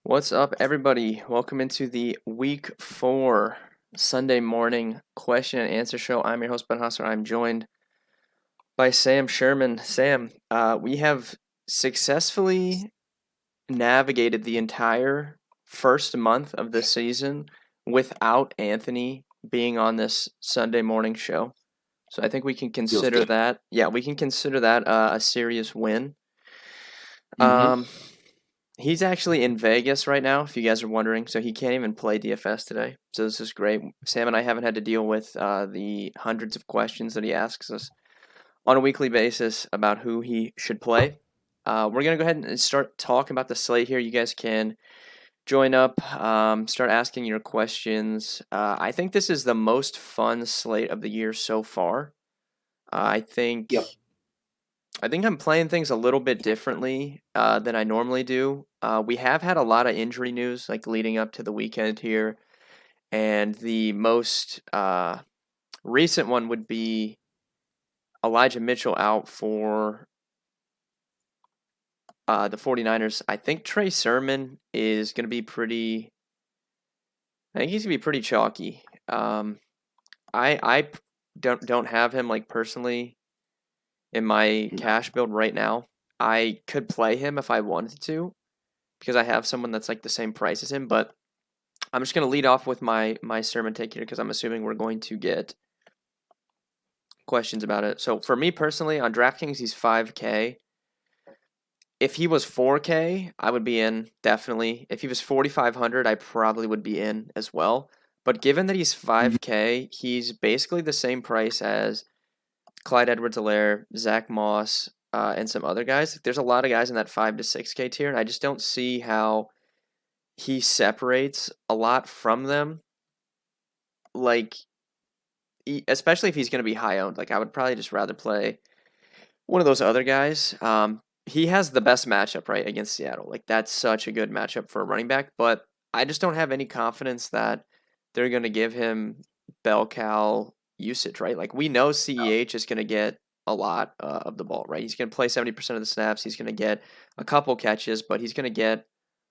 What's up, everybody? Welcome into the Week 4 Sunday morning question and answer show. I'm your host, Ben Husser. I'm joined by Sam Sherman. Sam, we have successfully navigated the entire first month of the season without Anthony being on this Sunday morning show. So I think we can Feels consider good. that, we can consider that a serious win. Mm-hmm. Um, He's actually in Vegas right now, if you guys are wondering, so he can't even play DFS today. So this is great. Sam and I haven't had to deal with the hundreds of questions that he asks us on a weekly basis about who he should play. We're going to go ahead and start talking about the slate here. You guys can join up, start asking your questions. I think this is the most fun slate of the year so far. I think Yep. I think I'm playing things a little bit differently than I normally do. We have had a lot of injury news, like leading up to the weekend here, and the most recent one would be Elijah Mitchell out for the 49ers. I think Trey Sermon is going to be pretty. I think he's going to be pretty chalky. I don't have him like personally in my No. cash build right now. I could play him if I wanted to, because I have someone that's like the same price as him. But I'm just gonna lead off with my sermon take here because I'm assuming we're going to get questions about it. So for me personally, on DraftKings, he's 5K. If he was 4K, I would be in definitely. If he was 4,500, I probably would be in as well. But given that he's Mhm. 5K, he's basically the same price as Clyde Edwards-Helaire, Zach Moss, and some other guys. There's a lot of guys in that 5 to 6K tier, and I just don't see how he separates a lot from them. Like, especially if he's going to be high owned, like I would probably just rather play one of those other guys. He has the best matchup, right, against Seattle. Like, that's such a good matchup for a running back, but I just don't have any confidence that they're going to give him bell cow usage, right? Like, we know CEH is going to get a lot of the ball, right? He's going to play 70% of the snaps. He's going to get a couple catches, but he's going to get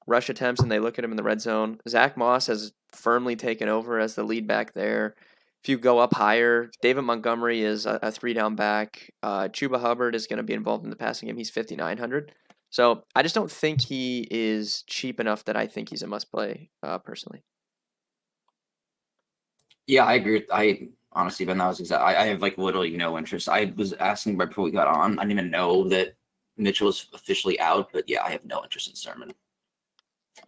rush attempts, and they look at him in the red zone. Zach Moss has firmly taken over as the lead back there. If you go up higher, David Montgomery is a three down back. Chuba Hubbard is going to be involved in the passing game. He's 5,900. So I just don't think he is cheap enough that I think he's a must play personally. Yeah, I agree. I honestly, Ben, that was exact. I have like literally no interest. I was asking right before we got on. I didn't even know that Mitchell was officially out, but yeah, I have no interest in Sermon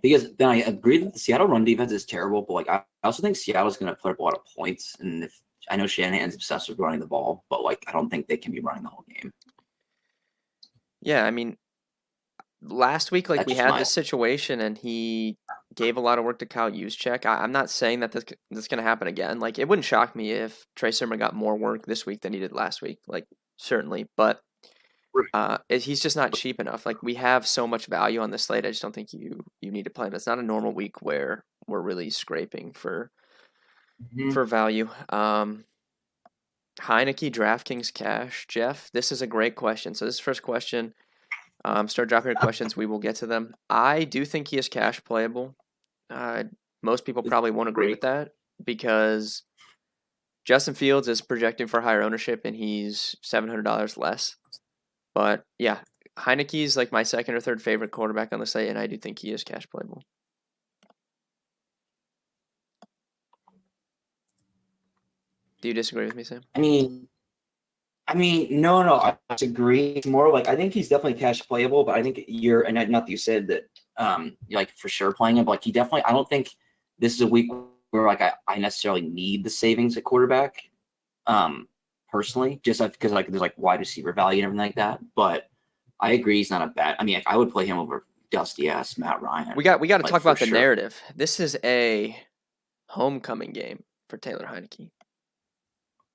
because then I agree that the Seattle run defense is terrible, but like I also think Seattle's going to put up a lot of points. And if I know Shanahan's obsessed with running the ball, but like I don't think they can be running the whole game. Yeah, I mean, last week, like That's we just had my this situation, and he gave a lot of work to Kyle Juszczyk. I'm not saying that this going to happen again. Like, it wouldn't shock me if Trey Sermon got more work this week than he did last week. Like, certainly, but he's just not cheap enough. Like, we have so much value on this slate. I just don't think you need to play him. It's not a normal week where we're really scraping Mhm. for value. Heinicke, DraftKings cash. Jeff, this is a great question. So this is the first question. Start dropping your questions. We will get to them. I do think he is cash playable. Uh, Most people It's probably won't agree with great. that because Justin Fields is projecting for higher ownership and he's $700 less. But yeah, Heineke's like my second or third favorite quarterback on the slate, and I do think he is cash playable. Do you disagree with me, Sam? I mean, no, I disagree. It's more like I think he's definitely cash playable, but I think you're and not that you said that you're like for sure playing him, but like he definitely I don't think this is a week where like I necessarily need the savings at quarterback. Personally, just because like there's like wide receiver value and everything like that. But I agree he's not a bad. I mean, like, I would play him over dusty ass Matt Ryan, We got to like talk for about the sure. narrative. This is a homecoming game for Taylor Heinicke.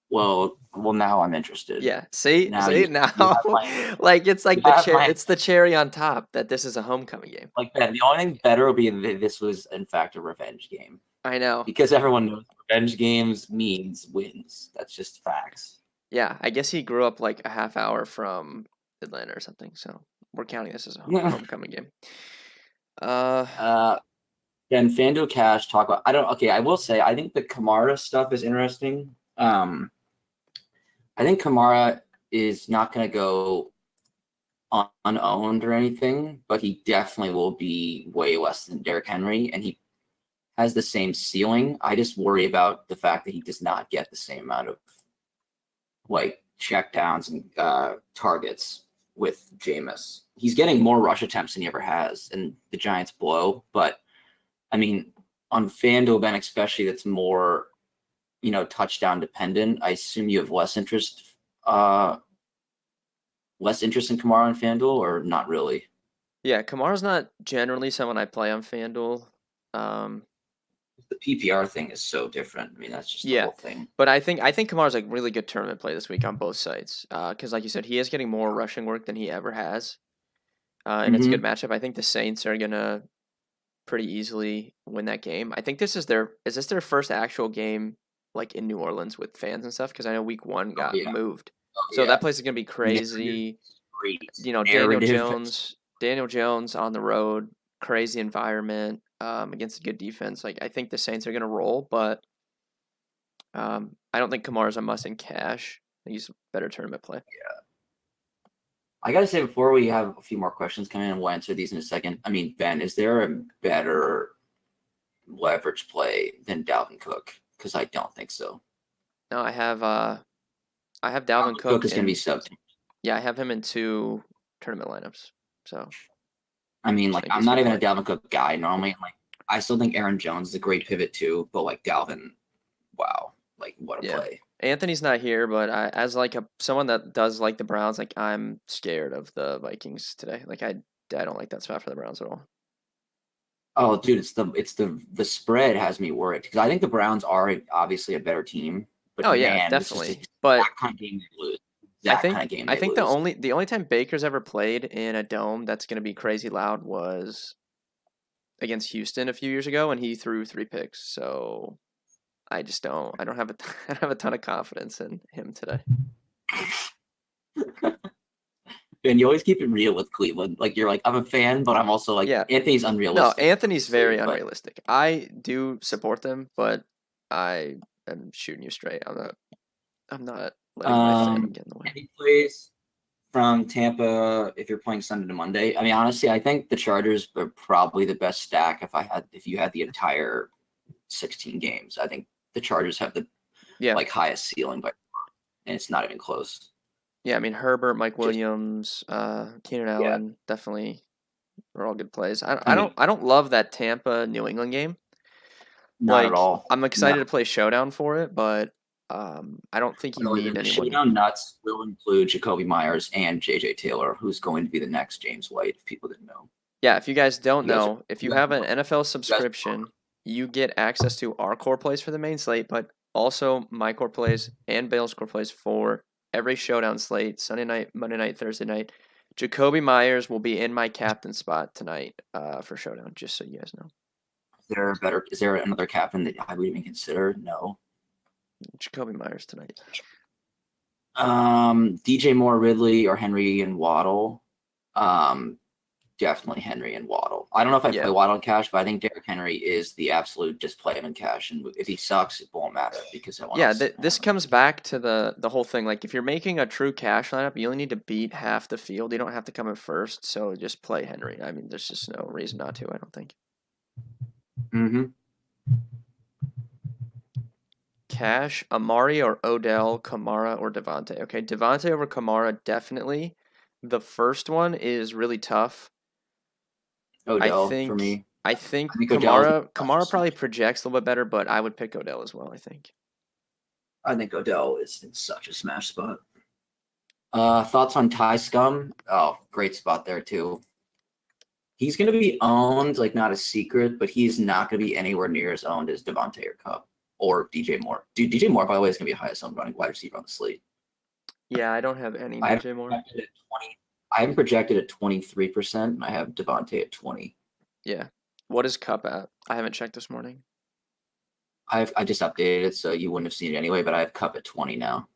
Well, now I'm interested. Yeah, see, Now see you now, have my like it's you like have my it's the cherry on top that this is a homecoming game. like Ben. The only thing better would be that this was in fact a revenge game. I know. Because everyone knows revenge games means wins. That's just facts. Yeah, I guess he grew up like a half hour from Atlanta or something, so we're counting this as a Yeah. homecoming game. Uh, Then FanDuel Cash talk about. I don't. Okay, I will say I think the Kamara stuff is interesting. I think Kamara is not going to go unowned or anything, but he definitely will be way less than Derrick Henry, and he has the same ceiling. I just worry about the fact that he does not get the same amount of like checkdowns and targets with Jameis. He's getting more rush attempts than he ever has, and the Giants blow. But I mean, on FanDuel, Ben especially, that's more touchdown dependent. I assume you have less interest in Kamara on FanDuel, or not really? yeah, Kamara's not generally someone I play on FanDuel. Um, The PPR thing is so different. I mean, that's just the yeah, whole thing. but I think Kamara's a really good tournament play this week on both sides. Because like you said, he is getting more rushing work than he ever has. And it's a good Mm-hmm. matchup. I think the Saints are gonna pretty easily win that game. I think this their first actual game like in New Orleans with fans and stuff? Because I know week one Oh got yeah, moved, oh so yeah. that place is gonna be Narrative, crazy. great Daniel narrative. Jones on the road, crazy environment against a good defense. Like I think the Saints are gonna roll, but I don't think Kamara's a must in cash. I think he's a better tournament play. I gotta say before we have a few more questions come in, and we'll answer these in a second. I mean, Ben, is there a better leverage play than Dalvin Cook? Because I don't think so. No, I have Dalvin Dalvin Cook Cook is gonna be in. sub. Yeah, I have him in two tournament lineups. So I mean, I like think I'm he's a not good even a play. Dalvin Cook guy normally. Like I still think Aaron Jones is a great pivot too, but like Dalvin, wow, like what a Yeah. play. Anthony's not here, but as like someone that does like the Browns, like I'm scared of the Vikings today. Like I don't like that spot for the Browns at all. Oh, dude, it's the spread has me worried because I think the Browns are obviously a better team, but Oh yeah, man, this is the definitely. But exact kind of game they lose. I Exact kind think of game I they think the lose. only time Baker's ever played in a dome that's going to be crazy loud was against Houston a few years ago, and he threw 3 picks. So I don't have I don't have a ton of confidence in him today. And you always keep it real with Cleveland. Like you're like, I'm a fan, but I'm also like Yeah. Anthony's No, unrealistic, Anthony's very obviously. But unrealistic. I do support them, but I am shooting you straight. I'm not letting my fandom get in the way. any plays from Tampa if you're playing Sunday to Monday? I mean, honestly, I think the Chargers are probably the best stack if you had the entire 16 games. I think the Chargers have the Yeah. like highest ceiling, but and it's not even close. Yeah, I mean Herbert, Mike Just Williams, Keenan yeah. Allen, definitely are all good plays. I, I I mean, don't I don't love that Tampa New England game. not at Like all. I'm No. excited to play Showdown for it, but I don't think you No, need the anyone. showdown nuts will include Jacoby Myers and JJ Taylor, who's going to be the next James White, if people didn't know. Yeah, if you guys don't You guys are know, if you you guys, have an NFL you guys subscription, you get access to our core plays for the main slate, but also my core plays and Bale's core plays for every showdown slate, Sunday night, Monday night, Thursday night. Jacoby Myers will be in my captain spot tonight for showdown, just so you guys know. is there another captain that I would even consider? No. Jacoby Myers tonight. DJ Moore, Ridley, or Henry and Waddle. Um, Definitely Henry and Waddle. I don't know if I play Yeah. Waddle in cash, but I think Derrick Henry is the absolute just play him in cash. And if he sucks, it won't matter because everyone Yeah, else is this going to. comes back to the whole thing. Like, if you're making a true cash lineup, you only need to beat half the field. You don't have to come in first, so just play Henry. I mean, there's just no reason not to, I don't think. Mm-hmm. Cash, Amari or Odell, Kamara or Devontae. Okay, Devontae over Kamara, definitely. The first one is really tough. I Odell for think me. I think I think Odell is Kamara probably projects a little bit better, but I would pick Odell as well, I think. I think Odell is in such a smash spot. Thoughts on Ty Scum? Oh, great spot there too. He's going to be owned, like not a secret, but he's not going to be anywhere near as owned as Devontae or Cup or DJ Moore. Dude, DJ Moore, by the way, is going to be the highest owned running wide receiver on the slate. Yeah, I don't have any I have DJ Moore. projected at 20. I have projected at 23%, and I have Devontae at 20. Yeah. What is Cup at? I haven't checked this morning. I just updated it, so you wouldn't have seen it anyway, but I have Cup at 20 now.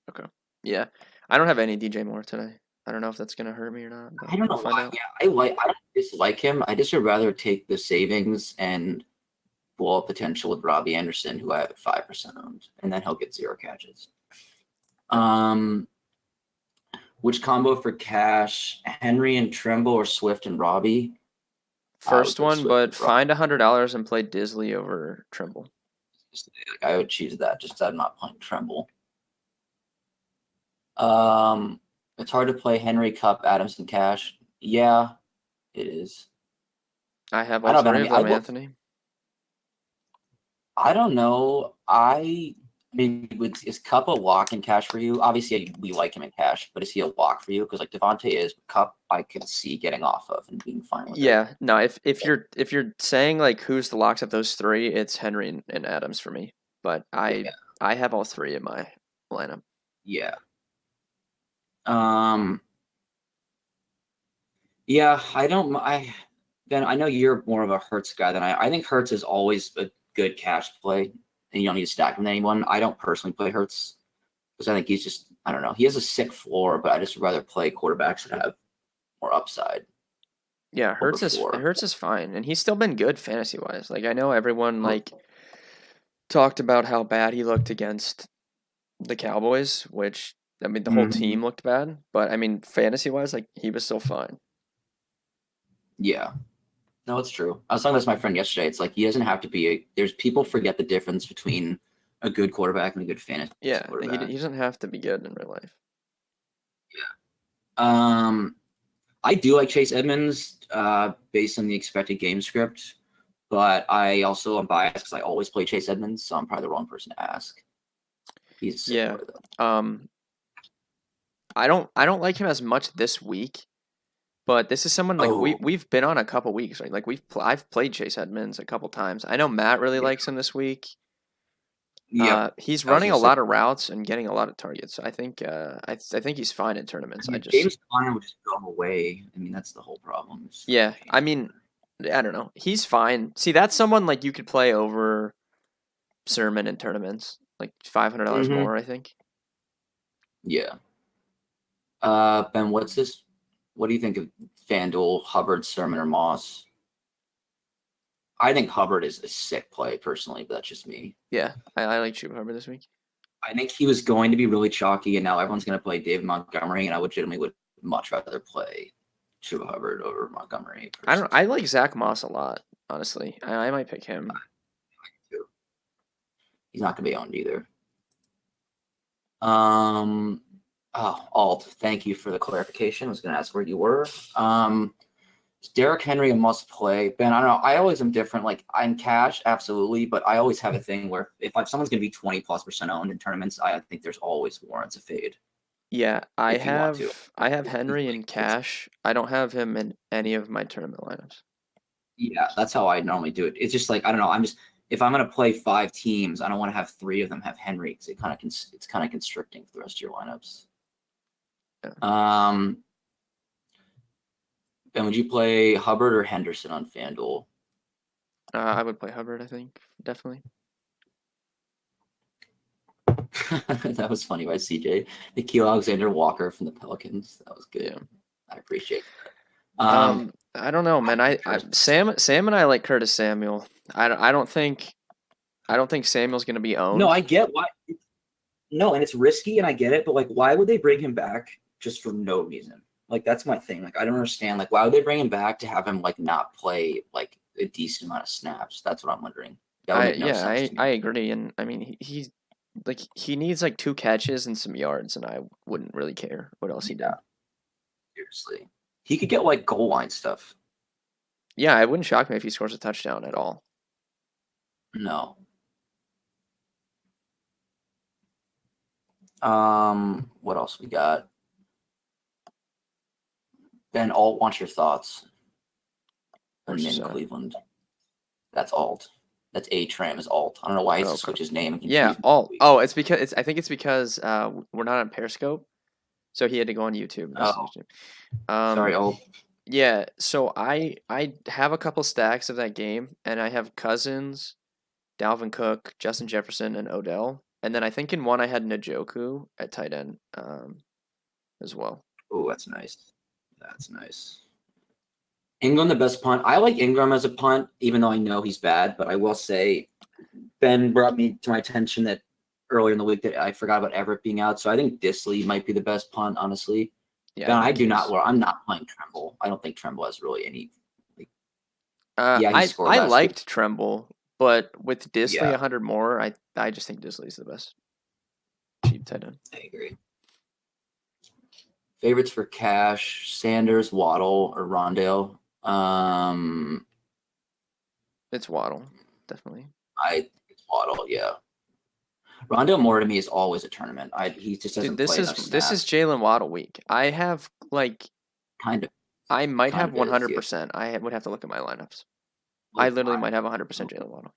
Okay. Yeah. I don't have any DJ Moore today. I don't know if that's gonna hurt me or not, but I don't we'll know find why. out. Yeah, I don't dislike him. I just would rather take the savings and blow up potential with Robbie Anderson, who I have at 5% owned, and then he'll get 0 catches. Which combo for cash? Henry and Tremble or Swift and Robbie? I would First go one, Swift but and Robbie. find $100 and play Disley over Trimble. I would choose that just because I'm not playing Tremble. It's hard to play Henry, Cup, Adamson, Cash. Yeah, it is. I have I all know, Ben. three of them, Anthony. I don't know. I mean, is Cup a lock in cash for you? Obviously, we like him in cash, but is he a lock for you? Because like Devontae is Cup, I can see getting off of and being fine with it. Yeah, no. If you're saying like who's the locks of those three, it's Henry and Adams for me. But I have all three in my lineup. Yeah. Yeah, I don't. Ben, I know you're more of a Hertz guy than I think Hertz is always a good cash play, and you don't need to stack him with anyone. I don't personally play Hertz because I think he's just. I don't know. He has a sick floor, but I just would rather play quarterbacks that have more upside. Yeah, Over Hertz is fine, and he's still been good fantasy wise. Like I know everyone like talked about how bad he looked against the Cowboys, which I mean the whole team looked bad, but I mean fantasy wise, like he was still fine. Yeah. No, it's true. I was talking to my friend yesterday. It's like he doesn't have to be. There's people forget the difference between a good quarterback and a good fantasy Yeah, quarterback. he doesn't have to be good in real life. Yeah. I do like Chase Edmonds based on the expected game script, but I also am biased because I always play Chase Edmonds, so I'm probably the wrong person to ask. He's a sick player, though. I don't like him as much this week, but this is someone like we've been on a couple weeks, right? Like I've played Chase Edmonds a couple times. I know Matt really likes him this week. Yep. He's running a lot of routes and getting a lot of targets. So I think I think he's fine in tournaments. I mean, James Conner would just go away. I mean, that's the whole problem. Yeah, I mean, I don't know. He's fine. See, that's someone like you could play over Sermon in tournaments, like $500 more, I think. Yeah. Ben, what's this? What do you think of FanDuel, Hubbard, Sermon, or Moss? I think Hubbard is a sick play personally, but that's just me. Yeah, I like Chuba Hubbard this week. I think he was going to be really chalky, and now everyone's going to play David Montgomery, and I legitimately would much rather play Chuba Hubbard over Montgomery. I like Zach Moss a lot, honestly. I might pick him. He's not going to be owned either. Alt, thank you for the clarification. I was going to ask where you were. Is Derrick Henry a must play? Ben, I don't know. I always am different. Like I'm cash, absolutely, but I always have a thing where if like someone's going to be 20+% owned in tournaments, I think there's always warrants a fade. Yeah, I have Henry in cash. I don't have him in any of my tournament lineups. Yeah, that's how I normally do it. It's just like I don't know. If I'm going to play 5 teams, I don't want to have 3 of them have Henry because it's kind of constricting for the rest of your lineups. Yeah. Ben, would you play Hubbard or Henderson on FanDuel? I would play Hubbard, I think, definitely. That was funny by CJ. Nikhil Alexander-Walker from the Pelicans. That was good. Yeah. I appreciate it. I don't know, man. Sam and I like Curtis Samuel. I don't think Samuel's going to be owned. No, I get why. No, and it's risky, and I get it, but like, why would they bring him back just for no reason? Like, that's my thing. Like, I don't understand. Like, why would they bring him back to have him like not play like a decent amount of snaps? That's what I'm wondering. I agree, and I mean he's like he needs like 2 catches and some yards, and I wouldn't really care what else he did. Seriously, he could get like goal line stuff. Yeah, it wouldn't shock me if he scores a touchdown at all. No. What else we got? Ben, Alt wants your thoughts. In Cleveland. That's Alt. That's A-Tram is Alt. I don't know why he switched his name. Yeah, Alt. Oh, I think it's because we're not on Periscope, so he had to go on YouTube. Sorry, Alt. Yeah, so I have a couple stacks of that game, and I have Cousins, Dalvin Cook, Justin Jefferson, and Odell. And then I think in one I had Njoku at tight end as well. Oh, that's nice. That's nice. Ingram, the best punt. I like Ingram as a punt, even though I know he's bad. But I will say, Ben brought me to my attention that earlier in the week that I forgot about Everett being out. So I think Disley might be the best punt, honestly. Yeah, Ben, I I think do not. he's. Well, I'm not playing Tremble. I don't think Tremble has really any. Like, Uh, yeah, he I scored I last week. liked Tremble, but with Disley Yeah, 100 more, I just think Disley's the best cheap tight end. I agree. Favorites for cash: Sanders, Waddle, or Rondale. It's Waddle, definitely. It's Waddle. Yeah, Rondale Moore to me is always a tournament. He just Dude, doesn't this play is enough this is snaps. Jalen Waddle week. I have like Kind of, I might kind have of is. Yeah. 100%. Would have to look at my lineups. I Like literally might mine. have 100% Jalen Waddle.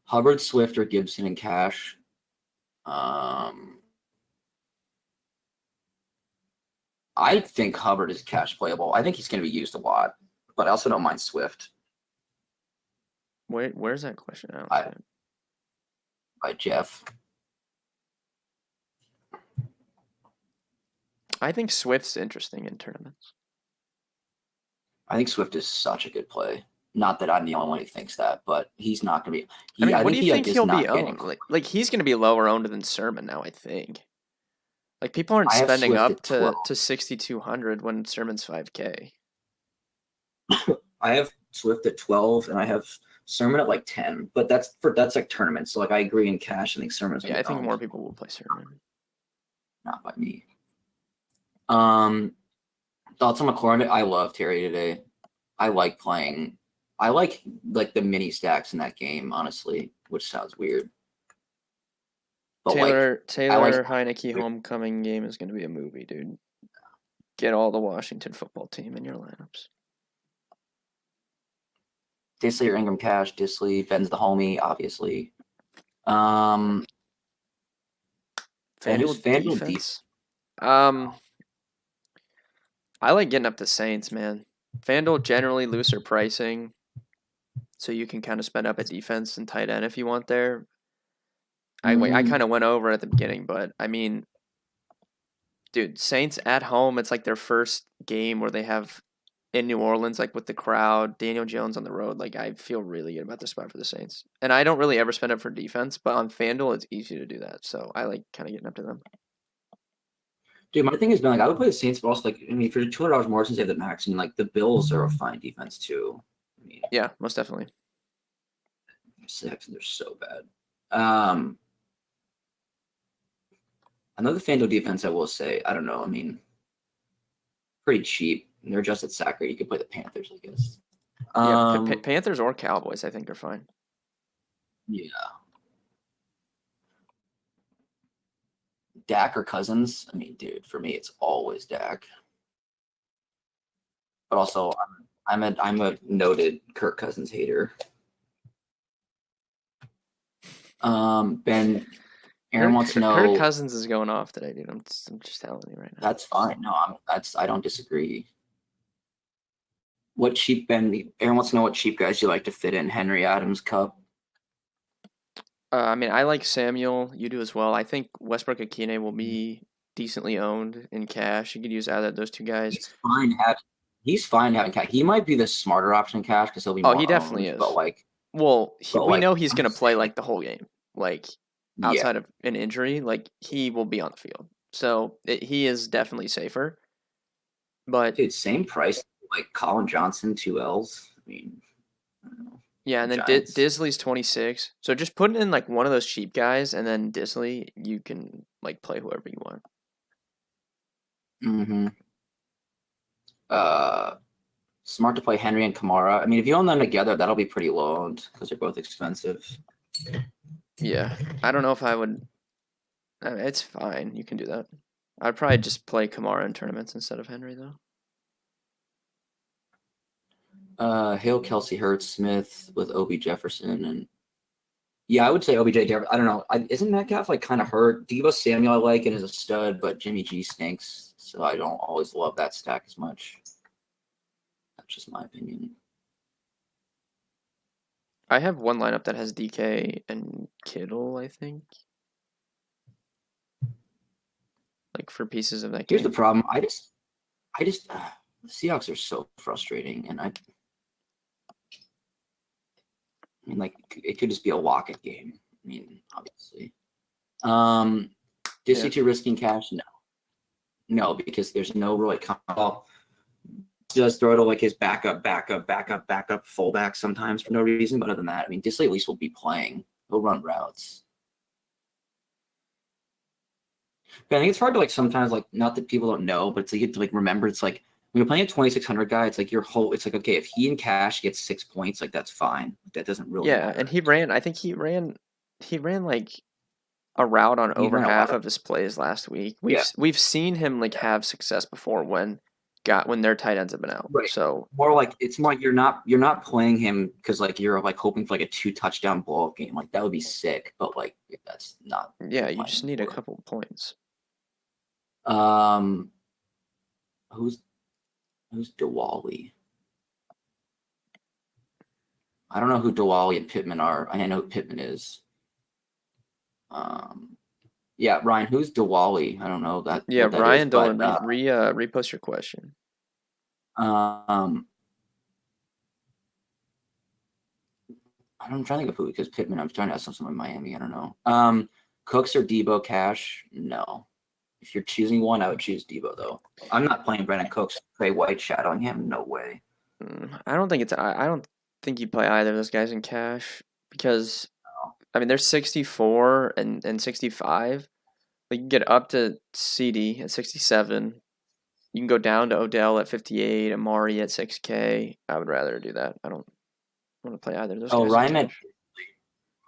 Hubbard, Swift, or Gibson and Cash. I think Hubbard is cash playable. I think he's going to be used a lot, but I also don't mind Swift. Where's that question? I don't see it. By Jeff. I think Swift's interesting in tournaments. I think Swift is such a good play. Not that I'm the only one who thinks that, but he's not going to be. I mean, I what think do you he think is he'll be not getting. owned? Like he's going to be lower owned than Sermon now, I think. Like people aren't I have spending Swift up at 12. to 6,200 when Sermon's 5K. I have Swift at 12, and I have Sermon at like 10. But that's like tournaments. So like I agree in cash. I think Sermon's going Yeah, to I get think owned. more people will play Sermon. Not by me. Thoughts on McLaurin? I love Terry today. I like playing. I like the mini stacks in that game, honestly, which sounds weird. But Taylor I like Heinicke homecoming game is going to be a movie, dude. Get all the Washington football team in your lineups. Disley or Ingram Cash. Disley, Ben's the homie, obviously. FanDuel FanDuel defense. I like getting up the Saints, man. FanDuel generally looser pricing, so you can kind of spend up at defense and tight end if you want there. I kind of went over it at the beginning, but I mean, dude, Saints at home, it's like their first game where they have in New Orleans, like with the crowd, Daniel Jones on the road. Like I feel really good about the spot for the Saints, and I don't really ever spend up for defense, but on FanDuel it's easy to do that, so I like kind of getting up to them. Dude, my thing has been like I would play the Saints, but also like I mean, for $200 more since they have the max, and like the Bills are a fine defense too. I mean, Yeah, most definitely. they're so bad. Another FanDuel defense, I will say, I don't know. I mean, pretty cheap. They're just at sack rate. You could play the Panthers, I guess. Yeah, Panthers or Cowboys, I think are fine. Yeah. Dak or Cousins? I mean, dude, for me, it's always Dak. But also, I'm a noted Kirk Cousins hater. Ben, Aaron wants to know. Kirk Cousins is going off today, dude. I'm just telling you right now. That's fine. No, I don't disagree. What cheap Ben? Aaron wants to know what cheap guys you like to fit in Henry Adams Cup. I mean, I like Samuel. You do as well. I think Westbrook Akine will be decently owned in cash. You could use either of those two guys. He's fine having cash. He might be the smarter option in cash because he'll be more he definitely owned, is. But we know he's going to play like the whole game. Like outside yeah. of an injury, like he will be on the field. So he is definitely safer. But dude, same price like Colin Johnson, 2 L's. I mean, I don't know. yeah, and then Disley's 26. So just put in like one of those cheap guys, and then Disley, you can like play whoever you want. Mm-hmm. Smart to play Henry and Kamara. I mean, if you own them together, that'll be pretty low owned because they're both expensive. Yeah, I don't know if I would. It's fine. You can do that. I'd probably just play Kamara in tournaments instead of Henry, though. Hill, Kelsey, Hurts, Smith with Obi Jefferson, and yeah, I would say OBJ Jefferson. I don't know. Isn't Metcalf like kind of hurt? Devo Samuel I like and is a stud, but Jimmy G stinks, so I don't always love that stack as much. That's just my opinion. I have one lineup that has DK and Kittle, I think. like for pieces of that Here's the game. problem. The Seahawks are so frustrating, and I mean, like it could just be a lock-it game. I mean, obviously. Disley to risking cash? No, because there's no really call. Does throw to like his backup fullback sometimes for no reason. But other than that, I mean, Disley at least will be playing. He'll run routes. But I think it's hard to like sometimes like not that people don't know, but it's like you have to like remember. It's like when you're playing a 2,600 guy, it's like it's like okay, if he and Cash gets 6 points, like that's fine. That doesn't really Yeah, matter. and he ran. I think he ran like a route on He over ran a lot half of of his plays last week. yeah. We've seen him like have success before when their tight ends have been out. Right. So More like it's more like you're not playing him because like you're like hoping for like a 2-touchdown blowout game. Like that would be sick, but like that's not what yeah, you're you just playing need a for. couple points. Who's Diwali? I don't know who Diwali and Pittman are. I know who Pittman is. Yeah, Ryan, who's Diwali? I don't know Yeah, what that is, Ryan but Dolan, repost your question. I'm trying to think of who because Pittman. I'm trying to ask something in Miami. I don't know. Cooks or Debo Cash? No. If you're choosing one, I would choose Debo though. I'm not playing Brandon Cooks. Trey White shadowing him. No way. I don't think you play either of those guys in cash because I mean they're 64 and 65. Like you can get up to CD at 67. You can go down to Odell at 58, Amari at 6K. I would rather do that. I don't want to play either of those Oh, guys in Ryan meant cash.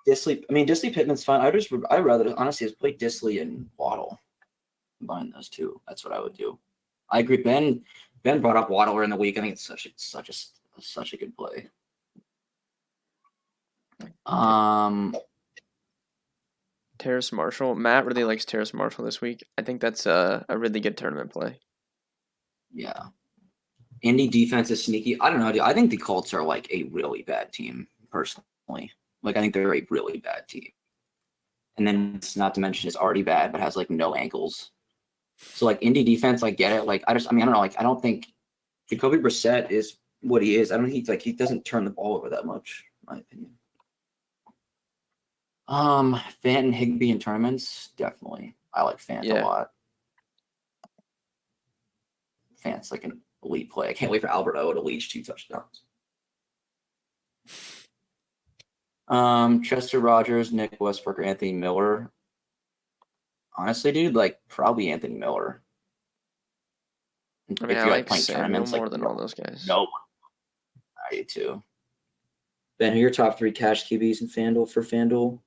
Disley. I mean, Disley Pittman's fine. I'd rather honestly just play Disley and Waddle. Combine those two. That's what I would do. I agree. Ben brought up Waddle in the week. I think it's such a good play. Terrace Marshall. Matt really likes Terrace Marshall this week. I think that's a really good tournament play. Yeah. Indy defense is sneaky. I don't know, dude. I think the Colts are like a really bad team, personally. Like I think they're a really bad team. And then it's not to mention it's already bad, but has like no ankles. So like Indy defense, like get it. Like I don't know. Like I don't think Jacoby Brissett is what he is. I don't think he doesn't turn the ball over that much, in my opinion. Fant and Higbee in tournaments, definitely. I like Fant a lot. Fant's like an elite play. I can't wait for Albert O to leach 2 touchdowns. Chester Rogers, Nick Westbrook, or Anthony Miller. Honestly, dude, like probably Anthony Miller. I mean, if I you're like playing Samuel tournaments, more like than all those guys. No, I do too. Ben, who are your top 3 cash QBs in FanDuel for FanDuel?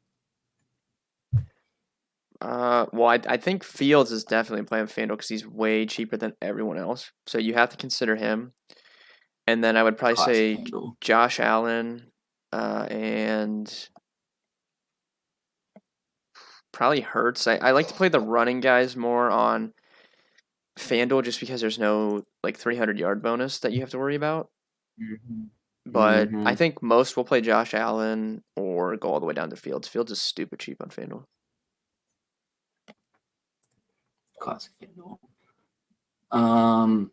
Well, I think Fields is definitely playing FanDuel because he's way cheaper than everyone else. So you have to consider him. And then I would probably say FanDuel. Josh Allen, and probably Hurts. I like to play the running guys more on FanDuel just because there's no like 300-yard bonus that you have to worry about. Mm-hmm. But I think most will play Josh Allen or go all the way down to Fields. Fields is stupid cheap on FanDuel. Classic FanDuel.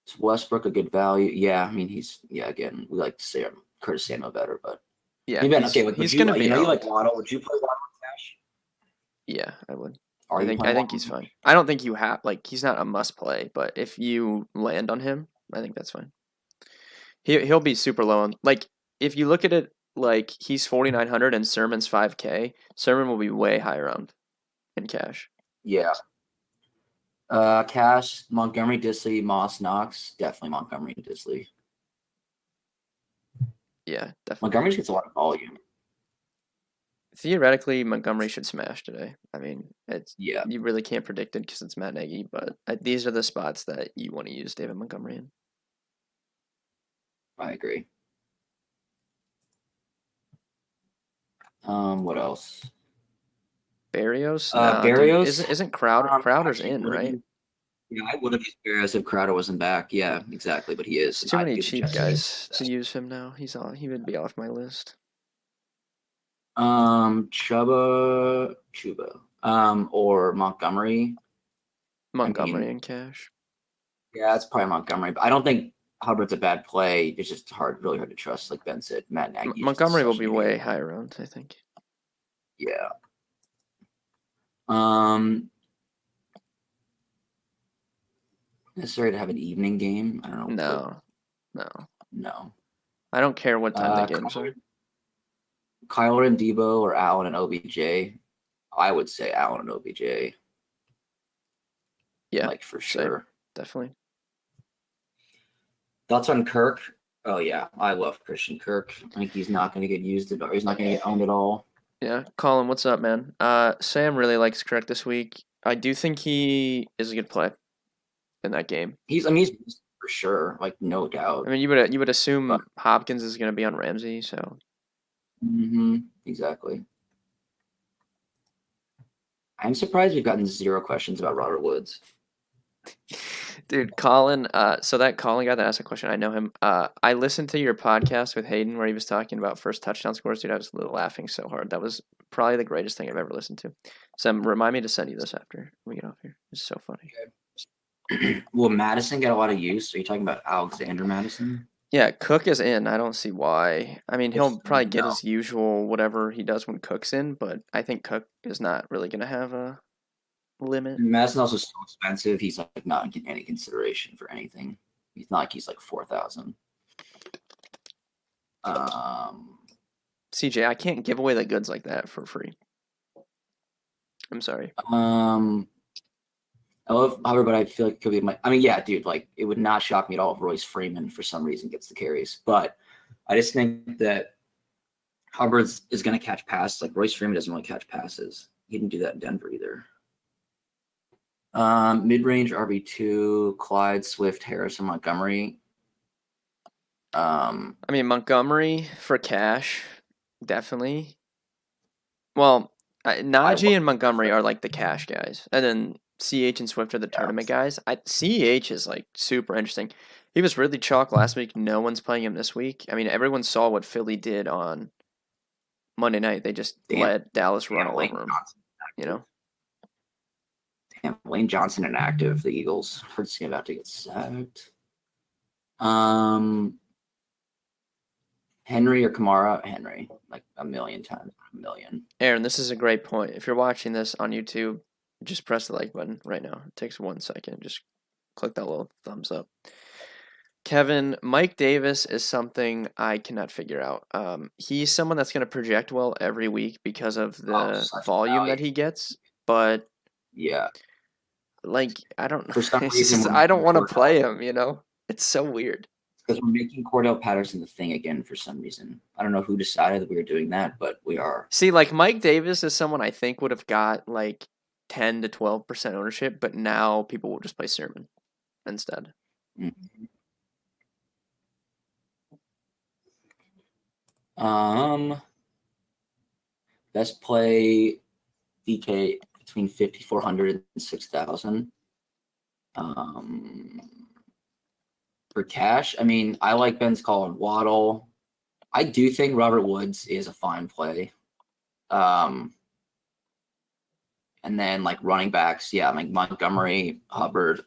Is Westbrook a good value? Yeah, I mean again, we like to say Curtis Samuel better, but yeah, Ben, okay, he's gonna be you out. like Waddle. Would you play Waddle cash? Yeah, I would. I think he's fine. I don't think you have he's not a must play, but if you land on him, I think that's fine. He'll be super low on like if you look at it like he's 4,900 and Sermon's 5K. Sermon will be way higher owned in cash. Yeah. Cash, Montgomery, Disley, Moss, Knox, definitely Montgomery and Disley. Yeah, definitely. Montgomery gets a lot of volume. Theoretically, Montgomery should smash today. I mean, Yeah, you really can't predict it because it's Matt Nagy, but these are the spots that you want to use David Montgomery in. I agree. What else? Barrios? Barrios isn't Crowder's in, right? Yeah, I would have used Barrios if Crowder wasn't back. Yeah, exactly, but he is. There's too many cheap guys to use him now. He would be off my list. Chuba, or Montgomery. Montgomery mean, and cash. yeah, it's probably Montgomery, but I don't think Hubbard's a bad play. It's just really hard to trust. Like Ben said, Matt Nagy is just Montgomery will such be an way idiot. higher owned, I think. Yeah. Necessary to have an evening game. I don't know. No. No. I don't care what time the games are. Kyler and Debo or Allen and OBJ. I would say Allen and OBJ. Yeah, like for same. sure. Definitely. Thoughts on Kirk? Oh yeah, I love Christian Kirk. I think he's not going to get used or he's not going to get owned at all. Yeah, Colin, what's up, man? Sam really likes Kirk this week. I do think he is a good play in that game. He's for sure, like no doubt. I mean, you would assume But, Hopkins is going to be on Ramsey, so. Exactly. I'm surprised we've gotten 0 questions about Robert Woods. Dude, Colin, so that Colin guy that asked a question, I know him. I listened to your podcast with Hayden where he was talking about first touchdown scores. Dude, I was laughing so hard. That was probably the greatest thing I've ever listened to. Sam, remind me to send you this after we get off here. It's so funny. Okay. Will Madison get a lot of use? Are you talking about Alexander Madison? Yeah, Cook is in. I don't see why. I mean, he'll probably get his usual whatever he does when Cook's in, but I think Cook is not really going to have a limit. Madison also so expensive. He's like not getting any consideration for anything. He's not like he's like 4,000. CJ, I can't give away the goods like that for free. I'm sorry. I love Hubbard, but I feel like it could be yeah, dude, like it would not shock me at all if Royce Freeman for some reason gets the carries. But I just think that Hubbard is going to catch passes. Like Royce Freeman doesn't really catch passes. He didn't do that in Denver either. Mid-range RB2, Clyde, Swift, Harrison, Montgomery. I mean, Montgomery for cash, definitely. Well, Najee and Montgomery are like the cash guys, and then CH and Swift are the tournament guys. CH is like super interesting. He was really chalk last week. No one's playing him this week. I mean, everyone saw what Philly did on Monday night. They just let Dallas run all over him. You know. Damn, Lane Johnson inactive. The Eagles. Heard he's about to get sacked. Henry or Kamara? Henry, like a million times. Aaron, this is a great point. If you're watching this on YouTube, just press the like button right now. It takes 1 second. Just click that little thumbs up. Kevin, Mike Davis is something I cannot figure out. He's someone that's going to project well every week because of the volume that he gets, but yeah, like I don't know. For some reason, I don't want to play him. You know, it's so weird. Because we're making Cordell Patterson the thing again for some reason. I don't know who decided that we were doing that, but we are. See, like Mike Davis is someone I think would have got like 10 to 12% ownership, but now people will just play Sermon instead. Mm-hmm. Best play DK between 5,400 and 6,000. For cash, I mean, I like Ben's call on Waddle. I do think Robert Woods is a fine play. And then like running backs, yeah, like Montgomery, Hubbard,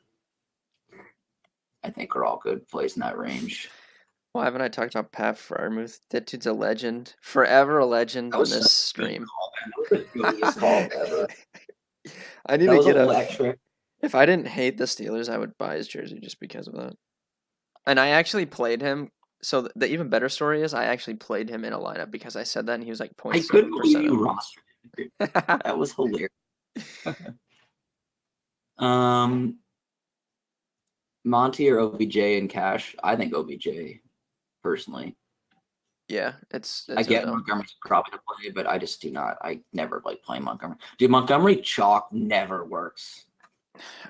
I think are all good plays in that range. Why haven't I talked about Pat Freiermuth? That dude's a legend. Forever a legend on this stream. That was the greatest call ever. I need to get electric. If I didn't hate the Steelers, I would buy his jersey just because of that. And I actually played him. So the even better story is I actually played him in a lineup because I said that and he was like 0.7%. I couldn't believe you rostered him. That was hilarious. Monty or OBJ in cash? I think OBJ, personally. Yeah, it's I get Montgomery's probably to play, but I just do not. I never like playing Montgomery. Dude, Montgomery chalk never works.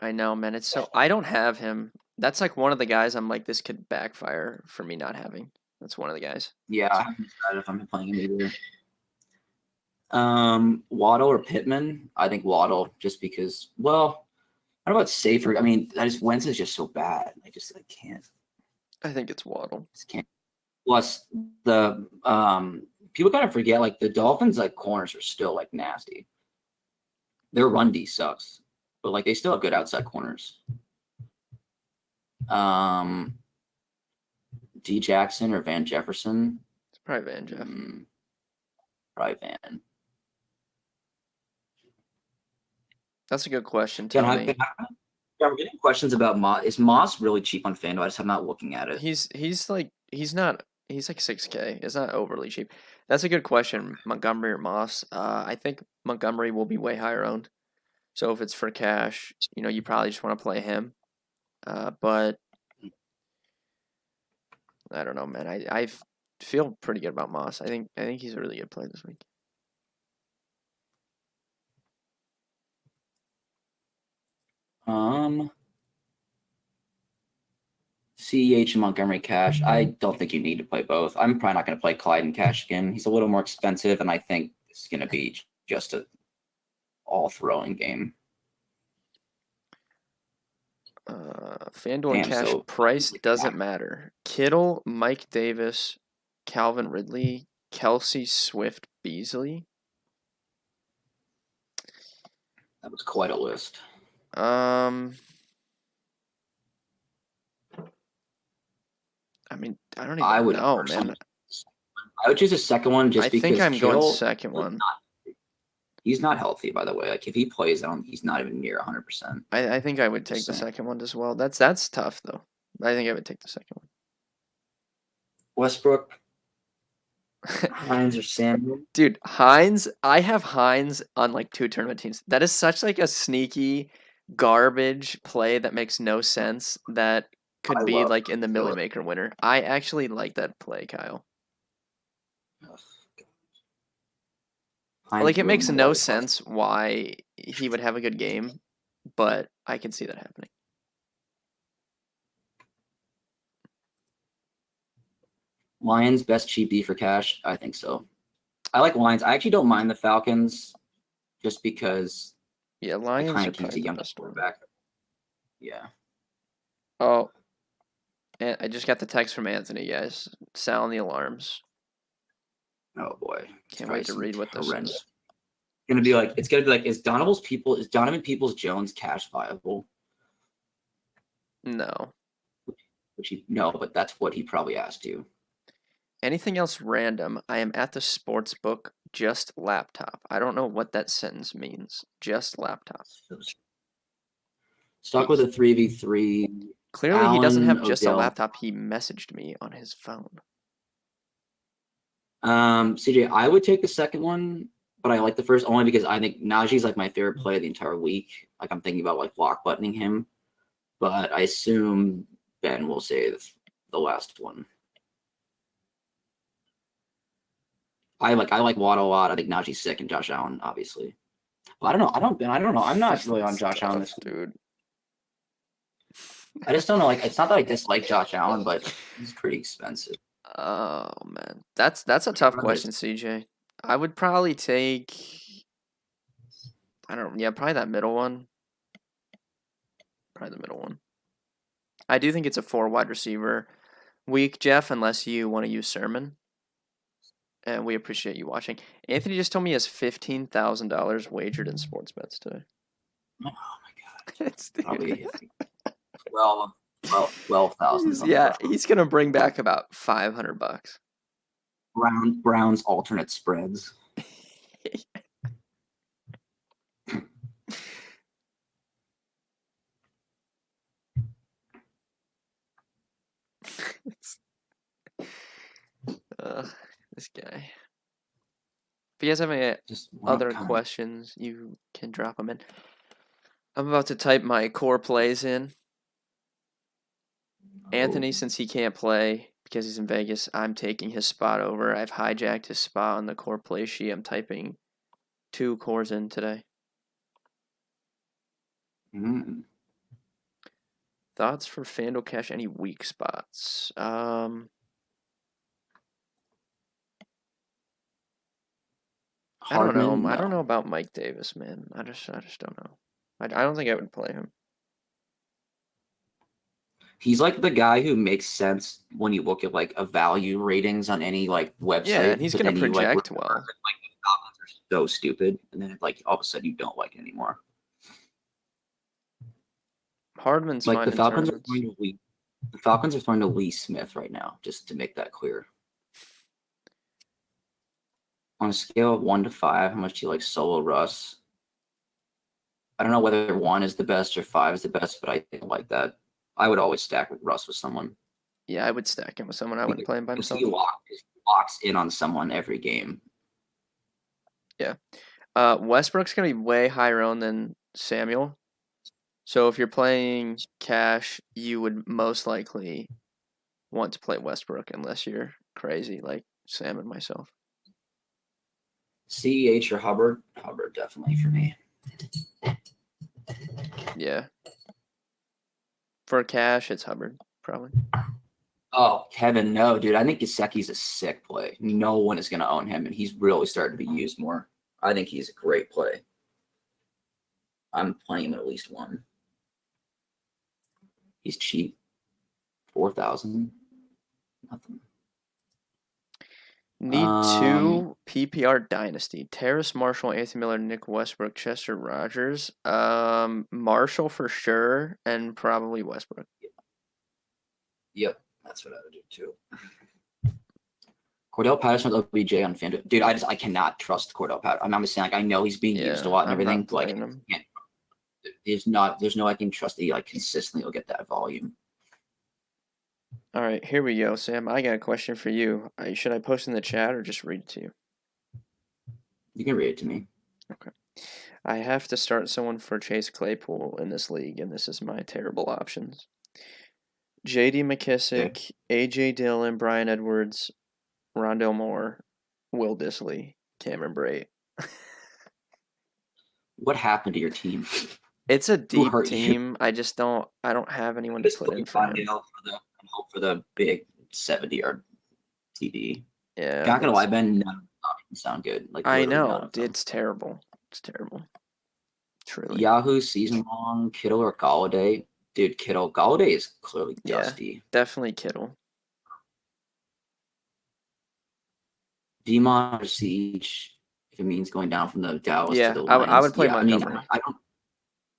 I know, man. It's so I don't have him. That's like one of the guys I'm like, this could backfire for me not having. That's one of the guys. Yeah, I haven't decided if I'm playing him either. Waddle or Pittman? I think Waddle, just because. Well, I don't know about safer. I mean, Wentz is just so bad. I can't. I think it's Waddle. Just can't. Plus, the people kind of forget like the Dolphins like corners are still like nasty. Their run D sucks. but like they still have good outside corners. D Jackson or Van Jefferson? It's probably Van Jeff. Probably Van. That's a good question. Ben, Tell me. I'm getting questions about Moss. Is Moss really cheap on FanDuel? I just am not looking at it. He's like 6K. It's not overly cheap. That's a good question. Montgomery or Moss? I think Montgomery will be way higher owned. So if it's for cash, you probably just want to play him. But I don't know, man. I feel pretty good about Moss. I think he's a really good play this week. CEH and Montgomery cash. I don't think you need to play both. I'm probably not going to play Clyde and cash again. He's a little more expensive, and I think it's going to be just a all throwing game. FanDuel and cash price doesn't matter. Kittle, Mike Davis, Calvin Ridley, Kelsey, Swift, Beasley. That was quite a list. I mean, I don't even know, man. I would choose a second one just because. I think I'm going second one. He's not healthy, by the way. Like if he plays, he's not even near 100%. I think I would take the second one as well. That's tough though. I think I would take the second one. Westbrook, Hines or Samuel? Dude, Hines. I have Hines on like 2 tournament teams. That is such like a sneaky garbage play that makes no sense. That could be like in the Millie Maker winner. I actually like that play, Kyle. Like it makes no sense why he would have a good game, but I can see that happening. Lions best cheapie for cash? I think so. I like Lions. I actually don't mind the Falcons just because Lions kind are of keeps a young quarterback. Yeah. Oh, and I just got the text from Anthony, guys. Sound the alarms. Oh boy. Can't wait to read what this is. It's gonna be like, is Donovan Peoples-Jones cash viable? No. No, but that's what he probably asked you. Anything else random? I am at the sports book, just laptop. I don't know what that sentence means. Just laptop. Stuck with a 3v3. Clearly he doesn't have just a laptop. He messaged me on his phone. CJ, I would take the second one, but I like the first only because I think Najee's like my favorite play of the entire week. Like I'm thinking about like lock buttoning him, but I assume Ben will say the last one. I like Waddle a lot. I think Najee's sick and Josh Allen, obviously. But I don't know. I'm not really on Josh Allen this dude. I just don't know. Like, it's not that I dislike Josh Allen, but he's pretty expensive. Oh man, that's a tough question, CJ. I would probably take. Probably that middle one. Probably the middle one. I do think it's a 4 wide receiver week, Jeff, unless you want to use Sermon. And we appreciate you watching. Anthony just told me he has $15,000 wagered in sports bets today. Oh my god! Probably 12,000. Yeah, he's gonna bring back about $500. Browns alternate spreads. This guy. If you guys have any other questions, you can drop them in. I'm about to type my core plays in. Anthony, since he can't play because he's in Vegas, I'm taking his spot over. I've hijacked his spot on the core play sheet. I'm typing 2 cores in today. Thoughts for FanDuel Cash? Any weak spots? I don't know. No. I don't know about Mike Davis, man. I just don't know. I don't think I would play him. He's like the guy who makes sense when you look at like a value ratings on any like website. Yeah, and he's gonna project well. Like the Goblins are so stupid, and then like all of a sudden you don't like it anymore. Hardman's Like fine in tournaments. The Falcons are throwing to Lee Smith right now, just to make that clear. On a scale of 1 to 5, how much do you like solo Russ? I don't know whether 1 is the best or 5 is the best, but I like that. I would always stack Russ with someone. Yeah, I would stack him with someone. I wouldn't play him by himself. He locks in on someone every game. Yeah. Westbrook's going to be way higher owned than Samuel. So if you're playing cash, you would most likely want to play Westbrook unless you're crazy like Sam and myself. CEH or Hubbard? Hubbard, definitely for me. Yeah. For cash, it's Hubbard, probably. Oh, Kevin, no, dude. I think Gesicki's a sick play. No one is going to own him, and he's really starting to be used more. I think he's a great play. I'm playing him at least 1. He's cheap. 4,000. Nothing. Need 2 PPR dynasty. Terrace Marshall, Anthony Miller, Nick Westbrook, Chester Rogers. Marshall for sure, and probably Westbrook. Yep, that's what I would do too. Cordell Patterson with OBJ on FanDuel. Dude, I cannot trust Cordell Patterson. I'm just saying, like, I know he's being used a lot and everything. But, like, there's no I can trust that he consistently will get that volume. All right, here we go, Sam. I got a question for you. Should I post in the chat or just read it to you? You can read it to me. Okay. I have to start someone for Chase Claypool in this league, and this is my terrible options. J.D. McKissick, A.J. Dillon, Brian Edwards, Rondell Moore, Will Dissly, Cameron Brate. What happened to your team? It's a deep team. I don't have anyone to put in for him. Hope for the big 70-yard TD. Yeah. Not gonna lie, Ben, none of them sound good. Like, I know. It's terrible. It's terrible. Truly. Yahoo season long, Kittle or Galladay. Dude, Kittle. Galladay is clearly dusty. Yeah, definitely Kittle. Demon or Siege, if it means going down from the Dallas to the Lions. I would play Montgomery. I don't.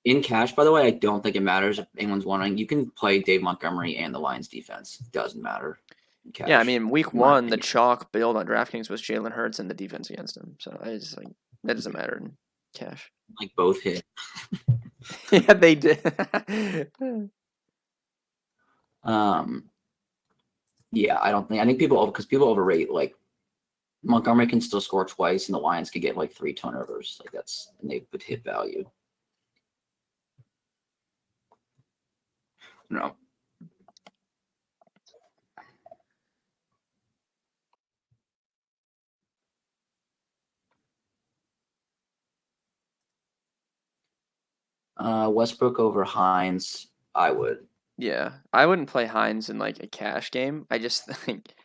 In cash, by the way, I don't think it matters if anyone's wondering. You can play Dave Montgomery and the Lions defense. It doesn't matter. In cash, yeah, I mean, week 1, the chalk build on DraftKings was Jalen Hurts and the defense against him. So I just that doesn't matter in cash. Like both hit. Yeah, they did. Yeah, I think people overrate, like, Montgomery can still score twice and the Lions could get like 3 turnovers. Like, and they would hit value. No. Westbrook over Hines, I would. Yeah, I wouldn't play Hines in like a cash game. I just think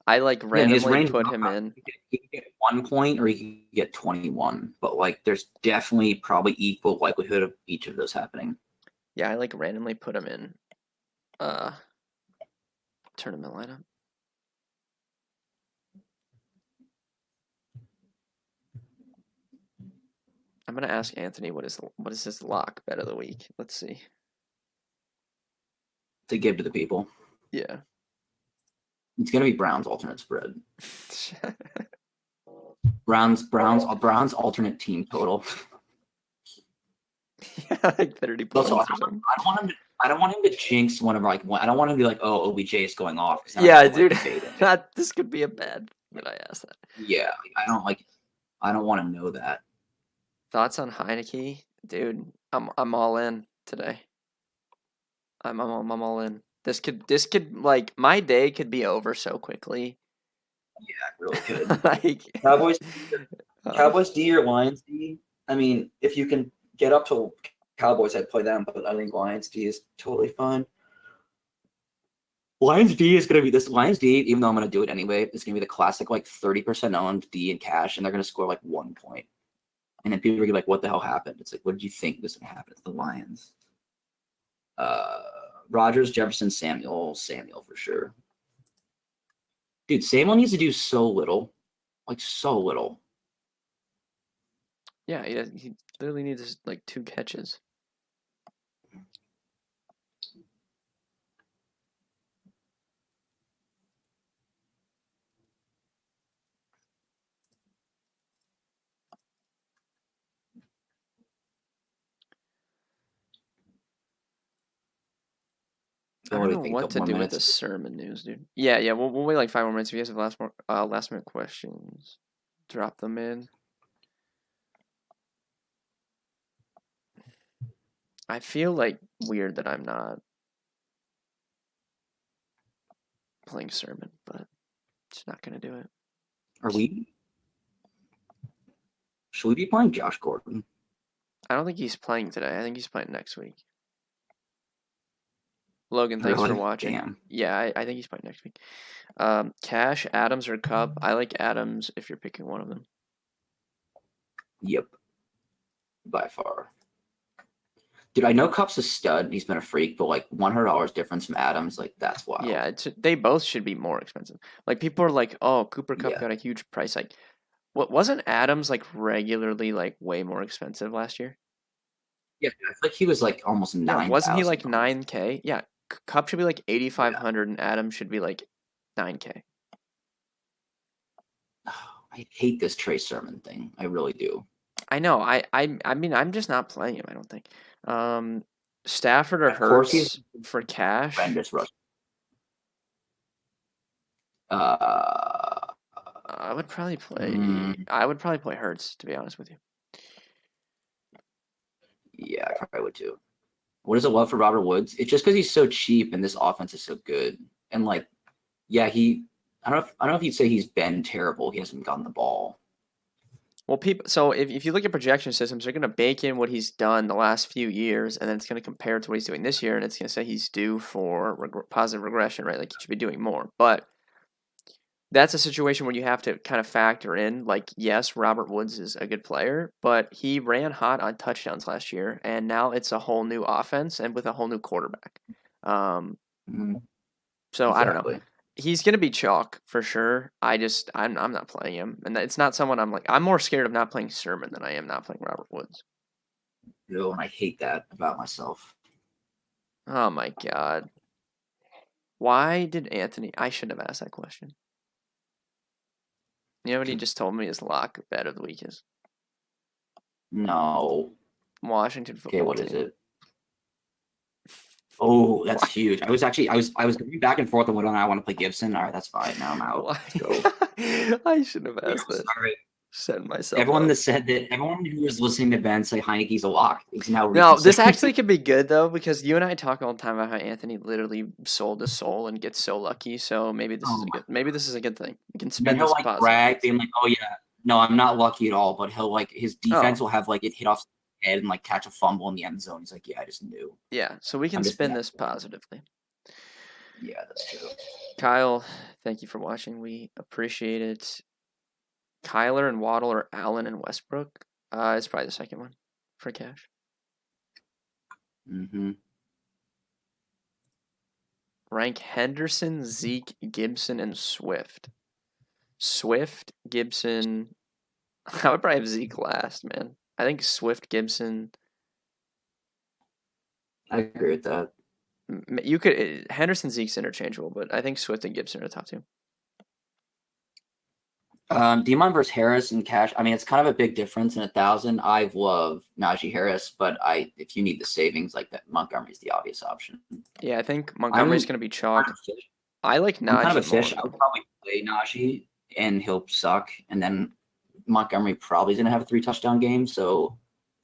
I randomly put him in. He can get 1 point or he can get 21, but like there's definitely probably equal likelihood of each of those happening. Yeah, I randomly put him in tournament lineup. I'm gonna ask Anthony what is his lock bet of the week. Let's see. To give to the people. Yeah. It's gonna be Brown's alternate spread. Brown's alternate team total. Yeah, like 30 points. Also, I don't want him to jinx one of I don't want him to be like, oh, OBJ is going off. Yeah, dude. This could be a bad that I asked that. Yeah, I don't want to know that. Thoughts on Heinicke? Dude, I'm all in today. I'm all in. This could like my day could be over so quickly. Yeah, it really could. Cowboys D or Lions D? I mean, if you can get up to Cowboys, I'd play them, but I think Lions D is totally fine. Lions D is going to be this. Lions D, even though I'm going to do it anyway, it's going to be the classic, like 30% owned D in cash, and they're going to score like 1 point. And then people are going to be like, what the hell happened? It's like, what did you think was going to happen? It's the Lions. Rodgers, Jefferson, Samuel for sure. Dude, Samuel needs to do so little. Like, so little. Yeah, he literally needs like 2 catches. I What don't do we know think? A what couple to more do with the minutes. Sermon news, dude. Yeah. We'll wait like 5 more minutes. If you guys have last minute questions, drop them in. I feel like weird that I'm not playing Sermon, but just not gonna do it. Are we? Should we be playing Josh Gordon? I don't think he's playing today. I think he's playing next week. Logan, thanks for Really? watching. Damn. Yeah, I think he's playing next week. Cash, Adams, or Cup. I like Adams if you're picking one of them. Yep. By far. Dude, I know Cup's a stud. He's been a freak, but like $100 difference from Adams, like that's wild. Yeah, they both should be more expensive. Like people are like, oh, Cooper Cup Yeah. got a huge price hike. What wasn't Adams like regularly like way more expensive last year? Yeah, I feel like he was like almost Yeah, wasn't he 9,000. like 9K? Yeah, Cup should be like Yeah. 8,500 and Adams should be like 9K. I hate this Trey Sermon thing. I really do. I know. I mean, I'm just not playing him. I don't think. Stafford or Of course, he's Hurts for cash. horrendous rush. I would probably play. Mm, I would probably play Hurts, to be honest with you. yeah, I probably would too. What is it love for Robert Woods? It's just because he's so cheap and this offense is so good. And like, yeah, I don't know if you'd say he's been terrible. He hasn't gotten the ball. Well, people. So if you look at projection systems, they're going to bake in what he's done the last few years, and then it's going to compare it to what he's doing this year, and it's going to say he's due for positive regression, right? Like he should be doing more. But that's a situation where you have to kind of factor in, like, yes, Robert Woods is a good player, but he ran hot on touchdowns last year, and now it's a whole new offense and with a whole new quarterback. Um, Mm, so I don't know. exactly. He's gonna be chalk for sure. I'm not playing him, and it's not someone I'm like. I'm more scared of not playing Sermon than I am not playing Robert Woods. Ew, and I hate that about myself. Oh my god, why did Anthony? I shouldn't have asked that question. You know what he just told me his lock bet of the week is? No. Washington Okay, football what team. is it? Oh, that's huge. I was going back and forth on whether or not I want to play Gibson. All right, that's fine. Now I'm out. Why? Let's go. I shouldn't have asked that. Sorry. Setting myself Everyone up. that said that, everyone who was listening to Ben say Heinicke's a lock is now No, this reconsidering. actually could be good though, because you and I talk all the time about how Anthony literally sold his soul and gets so lucky. So maybe this is a good. Maybe this is a good thing. We can Then spin he'll this like positive. brag, being like, "Oh yeah, no, I'm not lucky at all." But he'll like his defense will have like it hit off his head and like catch a fumble in the end zone. He's like, "Yeah, I just knew." Yeah, so we can spin this positively. Yeah, that's true. Kyle, thank you for watching. We appreciate it. Kyler and Waddle or Allen and Westbrook? It's probably the second one for cash. Mm-hmm. Rank Henderson, Zeke, Gibson, and Swift. Swift, Gibson. I would probably have Zeke last, man. I think Swift, Gibson. I agree with that. You could Henderson, Zeke's interchangeable, but I think Swift and Gibson are the top two. Demon versus Harris and cash. I mean, it's kind of a big difference in 1,000. I love Najee Harris, but if you need the savings like that, Montgomery's the obvious option. Yeah, I think Montgomery's going to be chalk. I like Najee. I'm kind of a fish. more. I would probably play Najee, and he'll suck, and then Montgomery probably is going to have a 3 touchdown game. So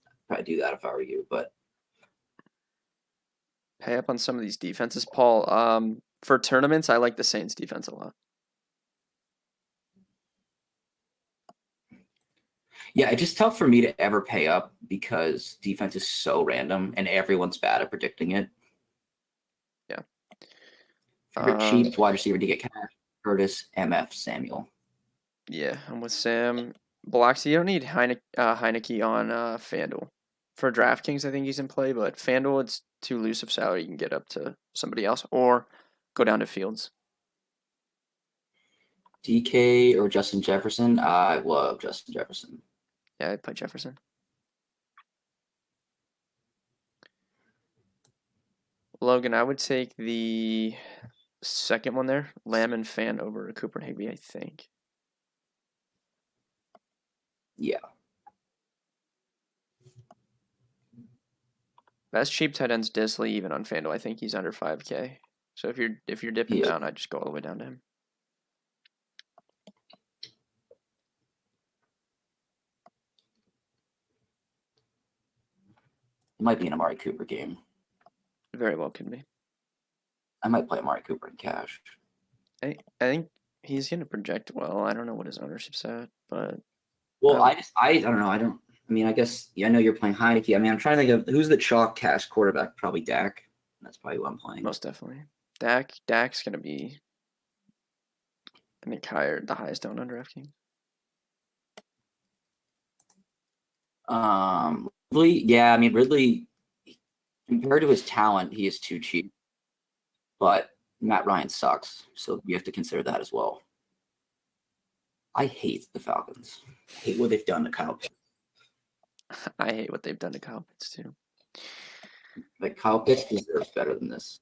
I'd probably do that if I were you. But pay up on some of these defenses, Paul. For tournaments, I like the Saints defense a lot. yeah, it's just tough for me to ever pay up because defense is so random and everyone's bad at predicting it. Yeah. Favorite cheap wide receiver to get cash: Curtis, MF, Samuel. Yeah, I'm with Sam. Biloxi, you don't need Heinicke on FanDuel. For DraftKings, I think he's in play, but FanDuel, it's too loose of salary. You can get up to somebody else or go down to Fields. DK or Justin Jefferson? I love Justin Jefferson. Yeah, I'd play Jefferson. Logan, I would take the second one there, Lamb and Fan over Cooper and Higbee, I think. Yeah. Best cheap tight ends Disley even on FanDuel. I think he's under 5K. So if you're dipping Yeah. down, I'd just go all the way down to him. It might be an Amari Cooper game. Very well could be. I might play Amari Cooper in cash. I think he's going to project well. I don't know what his ownership's at, but well, I don't know. I guess I know you're playing Heinicke. I mean, I'm trying to think of who's the chalk cash quarterback. Probably Dak. That's probably who I'm playing. Most definitely, Dak's going to be, I think, the highest owned on DraftKings. Ridley, yeah, I mean Ridley, compared to his talent, he is too cheap. But Matt Ryan sucks, so you have to consider that as well. I hate the Falcons. I hate what they've done to Kyle Pitts. I hate what they've done to Kyle Pitts too. Like Kyle Pitts deserves better than this.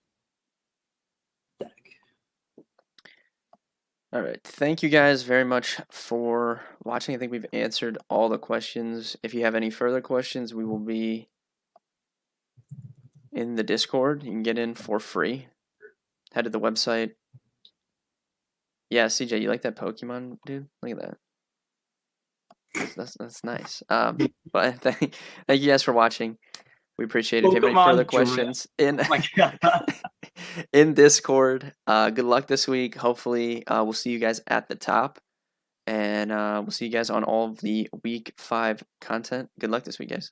All right. Thank you guys very much for watching. I think we've answered all the questions. If you have any further questions, we will be in the Discord. You can get in for free. Head to the website. Yeah, CJ, you like that Pokemon, dude? Look at that. That's nice. But thank you guys for watching. We appreciate it. If you have any further questions in Discord, good luck this week. Hopefully, we'll see you guys at the top. And we'll see you guys on all of the week 5 content. Good luck this week, guys.